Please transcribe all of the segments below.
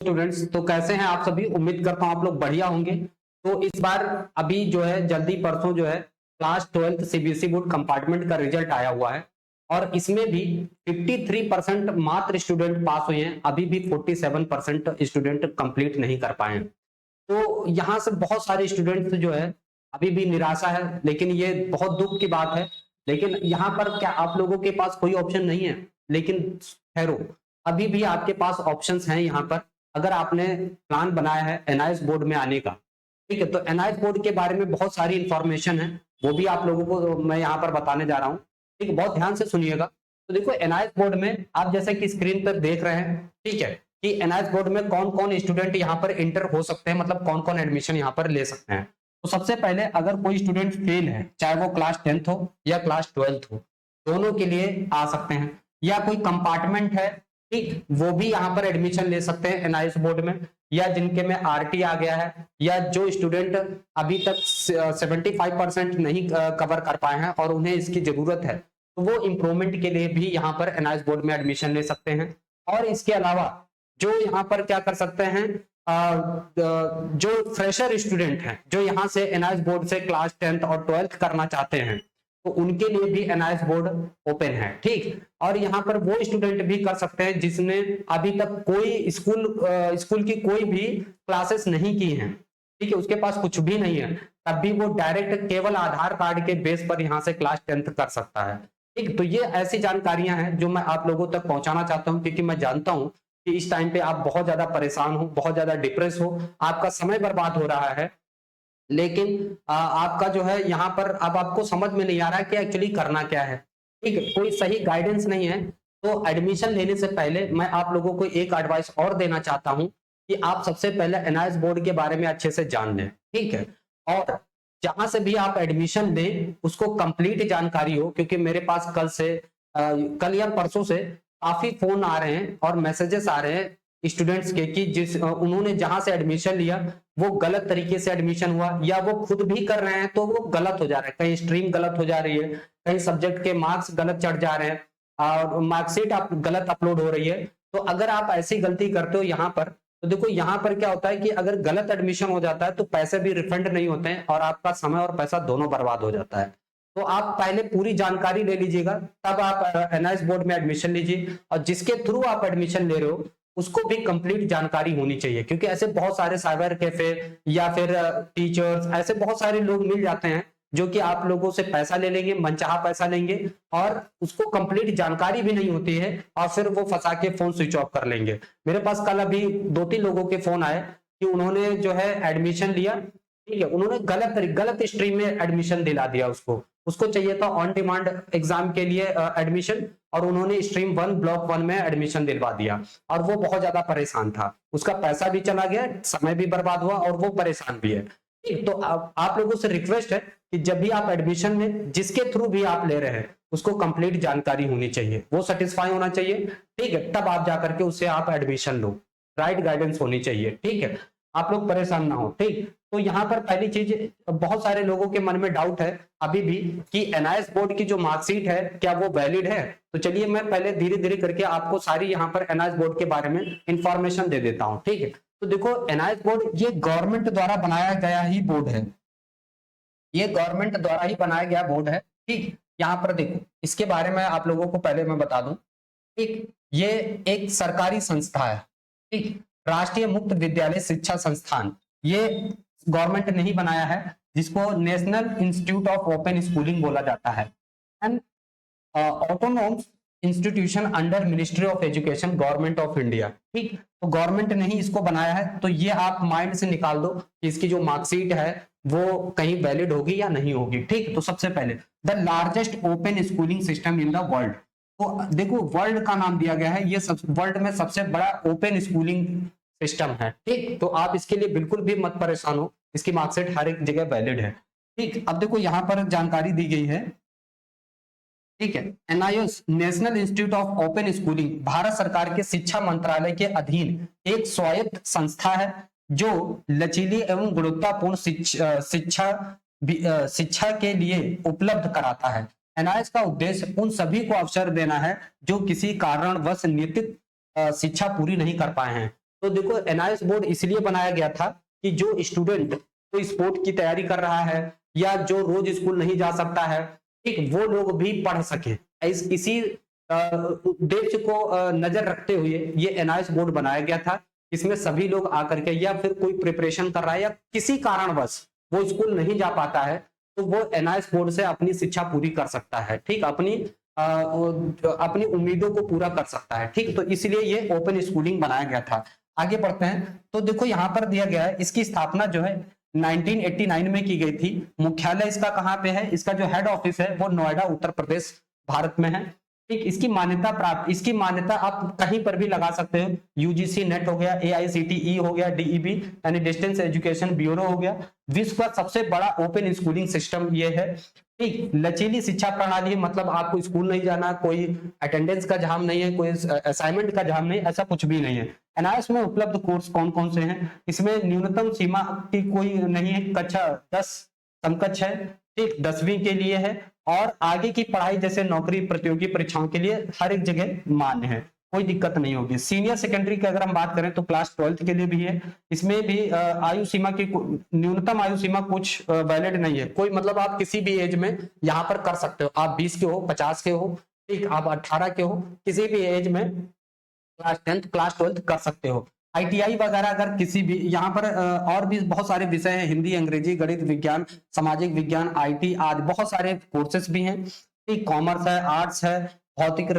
Students, तो कैसे हैं आप सभी। उम्मीद करता हूं आप लोग बढ़िया होंगे। तो इस बार अभी जो है जल्दी परसों जो है class 12th CBSE board compartment का रिजल्ट आया हुआ है और इसमें भी 53% मात्र स्टूडेंट पास हुए हैं। अभी भी 47% स्टूडेंट कंप्लीट नहीं कर पाए हैं। तो यहाँ से बहुत सारे स्टूडेंट्स जो है अभी भी निराशा है, लेकिन ये बहुत दुख की बात है। लेकिन यहाँ पर क्या आप लोगों के पास कोई ऑप्शन नहीं है? लेकिन ठहरो, अभी भी आपके पास ऑप्शंस हैं यहाँ पर। अगर आपने प्लान बनाया है एनआईएस बोर्ड में आने का, ठीक है, तो एनआईएस बोर्ड के बारे में बहुत सारी इंफॉर्मेशन है, वो भी आप लोगों को मैं यहाँ पर बताने जा रहा हूँ। ठीक है, बहुत ध्यान से सुनिएगा। तो देखो एनआईएस बोर्ड में आप जैसे कि स्क्रीन पर देख रहे हैं, ठीक है, कि एनआईएस बोर्ड में कौन कौन स्टूडेंट यहाँ पर इंटर हो सकते हैं, मतलब कौन कौन एडमिशन यहाँ पर ले सकते हैं। तो सबसे पहले अगर कोई स्टूडेंट फेल है, चाहे वो क्लास 10th हो या क्लास 12th हो, दोनों के लिए आ सकते हैं। या कोई कंपार्टमेंट है, ठीक, वो भी यहाँ पर एडमिशन ले सकते हैं एनआईएस बोर्ड में। या जिनके में आरटी आ गया है, या जो स्टूडेंट अभी तक 75% नहीं कवर कर पाए हैं और उन्हें इसकी जरूरत है, तो वो इम्प्रूवमेंट के लिए भी यहाँ पर एनआईएस बोर्ड में एडमिशन ले सकते हैं। और इसके अलावा जो यहाँ पर क्या कर सकते हैं, जो फ्रेशर स्टूडेंट हैं, जो यहाँ से एनआईएस बोर्ड से क्लास 10th और 12th करना चाहते हैं, तो उनके लिए भी एनआईएस बोर्ड ओपन है। ठीक, और यहाँ पर वो स्टूडेंट भी कर सकते हैं जिसने अभी तक कोई स्कूल की कोई भी क्लासेस नहीं की हैं, ठीक है, उसके पास कुछ भी नहीं है, तब भी वो डायरेक्ट केवल आधार कार्ड के बेस पर यहाँ से क्लास 10th कर सकता है। ठीक, तो ये ऐसी जानकारियां हैं जो मैं आप लोगों तक पहुंचाना चाहता हूं, क्योंकि मैं जानता हूं कि इस टाइम पे आप बहुत ज्यादा परेशान हो, बहुत ज्यादा डिप्रेस हो, आपका समय बर्बाद हो रहा है। लेकिन आपका जो है यहाँ पर अब आपको समझ में नहीं आ रहा है कि एक्चुअली करना क्या है। ठीक है, कोई सही गाइडेंस नहीं है। तो एडमिशन लेने से पहले मैं आप लोगों को एक एडवाइस और देना चाहता हूं कि आप सबसे पहले एनआईएस बोर्ड के बारे में अच्छे से जान लें। ठीक है, और जहां से भी आप एडमिशन लें उसको कंप्लीट जानकारी हो, क्योंकि मेरे पास कल या परसों से काफी फोन आ रहे हैं और मैसेजेस आ रहे हैं स्टूडेंट्स के कि उन्होंने जहां से एडमिशन लिया वो गलत तरीके से एडमिशन हुआ, या वो खुद भी कर रहे हैं तो वो गलत हो जा रहा है। कहीं स्ट्रीम गलत हो जा रही है, कहीं सब्जेक्ट के मार्क्स गलत चढ़ जा रहे हैं और मार्कशीट गलत अपलोड हो रही है। तो अगर आप ऐसी गलती करते हो यहाँ पर, तो देखो यहाँ पर क्या होता है कि अगर गलत एडमिशन हो जाता है तो पैसे भी रिफंड नहीं होते हैं और आपका समय और पैसा दोनों बर्बाद हो जाता है। तो आप पहले पूरी जानकारी ले लीजिएगा, तब आप एनआईएस बोर्ड में एडमिशन लीजिए। और जिसके थ्रू आप एडमिशन ले रहे हो उसको भी कंप्लीट जानकारी होनी चाहिए, क्योंकि ऐसे बहुत सारे साइबर कैफे या फिर टीचर्स, ऐसे बहुत सारे लोग मिल जाते हैं जो कि आप लोगों से पैसा ले लेंगे, मनचाहा पैसा लेंगे और उसको कंप्लीट जानकारी भी नहीं होती है और फिर वो फंसा के फोन स्विच ऑफ कर लेंगे। मेरे पास कल अभी 2-3 लोगों के फोन आए कि उन्होंने जो है एडमिशन लिया, ठीक है, उन्होंने गलत स्ट्रीम में एडमिशन दिला दिया। उसको चाहिए था ऑन डिमांड एग्जाम के लिए एडमिशन, और उन्होंने स्ट्रीम 1 ब्लॉक 1 में एडमिशन दिलवा दिया और वो बहुत ज्यादा परेशान था। उसका पैसा भी चला गया, समय भी बर्बाद हुआ और वो परेशान भी है। ठीक, तो आप लोगों से रिक्वेस्ट है कि जब भी आप एडमिशन में जिसके थ्रू भी आप ले रहे हैं उसको कंप्लीट जानकारी होनी चाहिए, वो सेटिस्फाई होना चाहिए। ठीक है, तब आप जाकर के उससे आप एडमिशन लो, राइट गाइडेंस होनी चाहिए। ठीक है, आप लोग परेशान ना हो। ठीक, तो यहाँ पर पहली चीज, बहुत सारे लोगों के मन में डाउट है अभी भी कि एनआईएस बोर्ड की जो मार्कशीट है क्या वो वैलिड है। तो चलिए मैं पहले धीरे धीरे करके आपको सारी यहाँ पर एनआईएस बोर्ड के बारे में इंफॉर्मेशन दे देता हूँ। ठीक है, तो देखो एनआईएस बोर्ड ये गवर्नमेंट द्वारा बनाया गया ही बोर्ड है, ये गवर्नमेंट द्वारा ही बनाया गया बोर्ड है। ठीक, यहाँ पर देखो इसके बारे में आप लोगों को पहले मैं बता दूं। ठीक, ये एक सरकारी संस्था है। ठीक, राष्ट्रीय मुक्त विद्यालय शिक्षा संस्थान, ये गवर्नमेंट ने ही बनाया है, जिसको national institute of open schooling बोला जाता है। And autonomous institution under ministry of education, government of India. ठीक, तो गवर्नमेंट ने ही इसको बनाया है। तो ये आप माइंड से निकाल दो कि इसकी जो मार्कशीट है वो कहीं वैलिड होगी या नहीं होगी। ठीक, तो सबसे पहले the largest open schooling system in the world. तो देखो वर्ल्ड का नाम दिया गया है, ये वर्ल्ड में सबसे बड़ा ओपन स्कूलिंग सिस्टम है। ठीक, तो आप इसके लिए बिल्कुल भी मत परेशान हो, इसकी मार्कशीट हर एक जगह वैलिड है। ठीक, अब देखो यहाँ पर जानकारी दी गई है। ठीक है, NIS national institute of open schooling Bharat सरकार के शिक्षा मंत्रालय के अधीन एक स्वायत्त संस्था है जो लचीली एवं गुणवत्तापूर्ण शिक्षा के लिए उपलब्ध कराता है। एनआईएस का उद्देश्य उन सभी को अवसर देना है जो किसी कारणवश नियमित शिक्षा पूरी नहीं कर पाए हैं। तो देखो एनआईएस बोर्ड इसलिए बनाया गया था कि जो स्टूडेंट कोई स्पोर्ट की तैयारी कर रहा है या जो रोज स्कूल नहीं जा सकता है, ठीक, वो लोग भी पढ़ सके। इसी उद्देश्य को नजर रखते हुए ये एनआईएस बोर्ड बनाया गया था। इसमें सभी लोग आकर के या फिर कोई प्रिपरेशन कर रहा है या किसी कारणवश वो स्कूल नहीं जा पाता है तो वो एनआईएस बोर्ड से अपनी शिक्षा पूरी कर सकता है, ठीक, अपनी उम्मीदों को पूरा कर सकता है, ठीक। तो इसलिए ये ओपन स्कूलिंग बनाया गया था। आगे बढ़ते हैं तो देखो यहाँ पर दिया गया है, इसकी स्थापना जो है 1989 में की गई थी। मुख्यालय इसका कहाँ पे है, इसका जो हेड ऑफिस है वो नोएडा उत्तर प्रदेश भारत में है, ठीक। इसकी मान्यता आप कहीं पर भी लगा सकते हो। यूजीसी नेट हो गया, एआईसीटीई हो गया, डीईबी यानी डिस्टेंस एजुकेशन ब्यूरो हो गया। विश्व का सबसे बड़ा ओपन स्कूलिंग सिस्टम ये है, ठीक। लचीली शिक्षा प्रणाली, मतलब आपको स्कूल नहीं जाना, कोई अटेंडेंस का झाम नहीं है, कोई असाइनमेंट का झाम नहीं, ऐसा कुछ भी नहीं है। एनआईएस में उपलब्ध कोर्स कौन कौन से हैं, इसमें न्यूनतम सीमा की कोई नहीं है, कक्षा 10 समकक्ष है, ठीक, 10वीं के लिए है और आगे की पढ़ाई जैसे नौकरी प्रतियोगी परीक्षाओं के लिए हर एक जगह मान्य है, कोई दिक्कत नहीं होगी। सीनियर सेकेंडरी की अगर हम बात करें तो क्लास 12th के लिए भी है। इसमें भी आयु सीमा की न्यूनतम आयु सीमा कुछ वैलिड नहीं है, कोई मतलब आप किसी भी एज में यहाँ पर कर सकते हो। आप 20 के हो, 50 के हो, ठीक, आप 18 के हो, किसी भी एज में क्लास 10th क्लास 12th कर सकते हो। आईटीआई वगैरह अगर किसी भी यहाँ पर और भी बहुत सारे विषय हैं, हिंदी, अंग्रेजी, गणित, विज्ञान, सामाजिक विज्ञान, आईटी आदि बहुत सारे कोर्सेस भी हैं, ठीक। कॉमर्स है, आर्ट्स है, भौतिक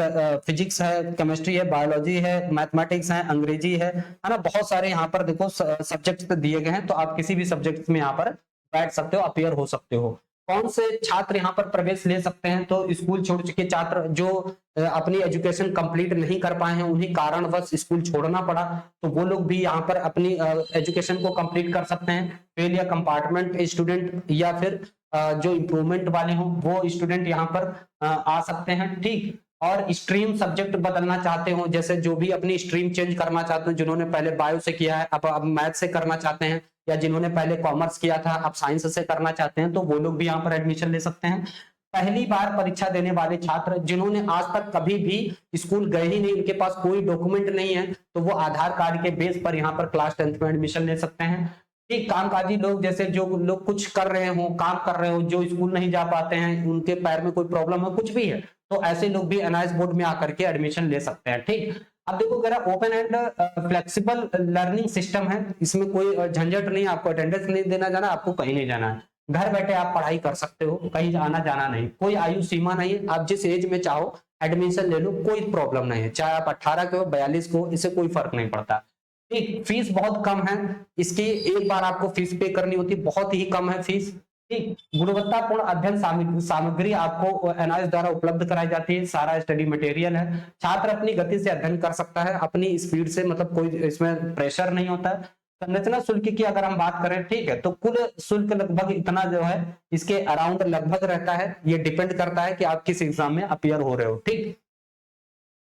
फिजिक्स है, केमिस्ट्री है, बायोलॉजी है, मैथमेटिक्स है, अंग्रेजी है ना। बहुत सारे यहाँ पर देखो सब्जेक्ट दिए गए हैं, तो आप किसी भी सब्जेक्ट में यहाँ पर बैठ सकते हो, अपियर हो सकते हो। कौन से छात्र यहाँ पर प्रवेश ले सकते हैं, तो स्कूल छोड़ चुके छात्र जो अपनी एजुकेशन कंप्लीट नहीं कर पाए हैं, उन्हीं कारणवश स्कूल छोड़ना पड़ा, तो वो लोग भी यहाँ पर अपनी एजुकेशन को कंप्लीट कर सकते हैं। फेल या कंपार्टमेंट स्टूडेंट या फिर जो इम्प्रूवमेंट वाले हों वो स्टूडेंट यहाँ पर आ सकते हैं, ठीक। और स्ट्रीम सब्जेक्ट बदलना चाहते हो, जैसे जो भी अपनी स्ट्रीम चेंज करना चाहते हो, जिन्होंने पहले बायो से किया है अब मैथ से करना चाहते हैं, या जिन्होंने पहले कॉमर्स किया था अब साइंस से करना चाहते हैं, तो वो लोग भी यहाँ पर एडमिशन ले सकते हैं। पहली बार परीक्षा देने वाले छात्र जिन्होंने आज तक कभी भी स्कूल गए ही नहीं, उनके पास कोई डॉक्यूमेंट नहीं है, तो वो आधार कार्ड के बेस पर यहाँ पर क्लास 10th में एडमिशन ले सकते हैं, ठीक। कामकाजी लोग, जैसे जो लोग कुछ कर रहे हो, काम कर रहे हो, जो स्कूल नहीं जा पाते हैं, उनके पैर में कोई प्रॉब्लम है, कुछ भी है, तो ऐसे लोग भी एनआईएस बोर्ड में आकर के एडमिशन ले सकते हैं, ठीक। अब देखो अगर open and flexible learning system है, इसमें कोई झंझट नहीं, आपको अटेंडेंस नहीं देना जाना, आपको कहीं नहीं जाना है, घर बैठे आप पढ़ाई कर सकते हो, कहीं आना जाना नहीं, कोई आयु सीमा नहीं है, आप जिस एज में चाहो एडमिशन ले लो, कोई प्रॉब्लम नहीं है, चाहे आप 18 के हो, 42 को, इससे कोई फर्क नहीं पड़ता, ठीक। फीस बहुत कम है इसकी, एक बार आपको फीस पे करनी होती है, बहुत ही कम है फीस, ठीक। गुणवत्तापूर्ण अध्ययन सामग्री आपको एनआईएस द्वारा उपलब्ध कराई जाती है, सारा स्टडी मटेरियल है, छात्र अपनी गति से अध्ययन कर सकता है, अपनी स्पीड से, मतलब कोई इसमें प्रेशर नहीं होता है। संरचना शुल्क की अगर हम बात करें, ठीक है, तो कुल शुल्क लगभग इतना जो है इसके अराउंड लगभग रहता है, ये डिपेंड करता है कि आप किस एग्जाम में अपियर हो रहे हो, ठीक।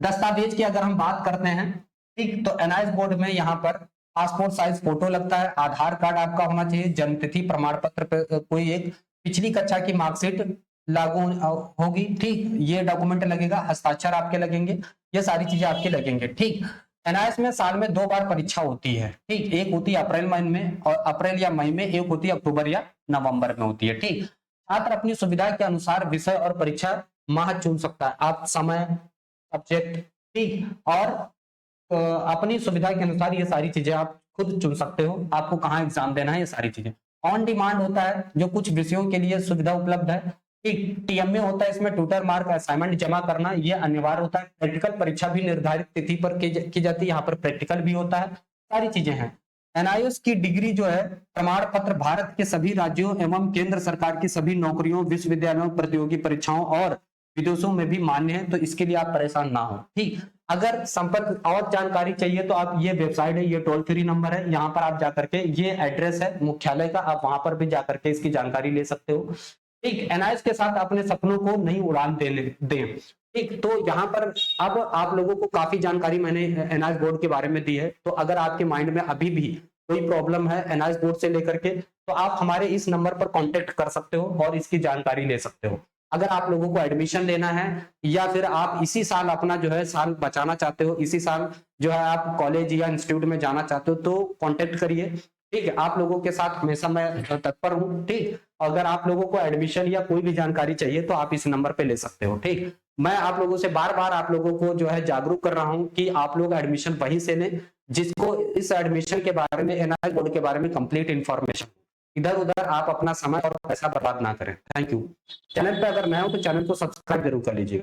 दस्तावेज की अगर हम बात करते हैं, ठीक, तो एनआईएस बोर्ड में यहाँ पर पासपोर्ट साइज फोटो लगता है, आधार कार्ड आपका होना चाहिए, जन्मतिथि प्रमाण पत्र पे कोई एक, पिछली कक्षा की मार्कशीट लागू होगी, ठीक, ये डॉक्यूमेंट लगेगा, हस्ताक्षर आपके लगेंगे, ये सारी चीजें आपके लगेंगे, ठीक। एनआईएस में साल में 2 बार परीक्षा होती है, ठीक, एक होती है अप्रैल महीने में और अप्रैल या मई में, एक होती है अक्टूबर या नवंबर में होती है, ठीक। छात्र अपनी सुविधा के अनुसार विषय और परीक्षा माह चुन सकता है, आप समय, सब्जेक्ट, ठीक, और अपनी सुविधा के अनुसार ये सारी चीजें आप खुद चुन सकते हो, आपको कहाँ एग्जाम देना है, ये सारी चीजें। ऑन डिमांड होता है, जो कुछ विषयों के लिए सुविधा उपलब्ध है, ठीक। टीएमए होता है, इसमें ट्यूटर मार्क असाइनमेंट जमा करना ये अनिवार्य होता है। प्रैक्टिकल परीक्षा भी निर्धारित तिथि पर की जाती है, यहाँ पर प्रैक्टिकल भी होता है, सारी चीजें हैं। एनआईएस की डिग्री जो है प्रमाण पत्र भारत के सभी राज्यों एवं केंद्र सरकार की सभी नौकरियों, विश्वविद्यालयों, प्रतियोगी परीक्षाओं और विदेशों में भी मान्य है, तो इसके लिए आप परेशान ना हो, ठीक। अगर संपर्क और जानकारी चाहिए तो आप, ये वेबसाइट है, ये टोल फ्री नंबर है, यहाँ पर आप जाकर के, ये एड्रेस है मुख्यालय का, आप वहां पर भी जाकर के इसकी जानकारी ले सकते हो, ठीक। एनआईएस के साथ अपने सपनों को नई उड़ान दें, ठीक। तो यहाँ पर अब आप लोगों को काफी जानकारी मैंने एनआईएस बोर्ड के बारे में दी है, तो अगर आपके माइंड में अभी भी कोई प्रॉब्लम है एनआईएस बोर्ड से लेकर के, तो आप हमारे इस नंबर पर कॉन्टेक्ट कर सकते हो और इसकी जानकारी ले सकते हो। अगर आप लोगों को एडमिशन लेना है या फिर आप इसी साल अपना जो है साल बचाना चाहते हो, इसी साल जो है आप कॉलेज या इंस्टीट्यूट में जाना चाहते हो, तो कांटेक्ट करिए। ठीक है, आप लोगों के साथ हमेशा मैं तत्पर हूँ। ठीक, अगर आप लोगों को एडमिशन या कोई भी जानकारी चाहिए तो आप इस नंबर पे ले सकते हो। ठीक, मैं आप लोगों से बार बार आप लोगों को जो है जागरूक कर रहा हूँ कि आप लोग एडमिशन वहीं से लें जिसको इस एडमिशन के बारे में, एनआई बोर्ड के बारे में कंप्लीट इंफॉर्मेशन। इधर उधर आप अपना समय और पैसा बर्बाद ना करें। Thank you. चैनल पे अगर नए हो तो चैनल को सब्सक्राइब जरूर कर लीजिएगा।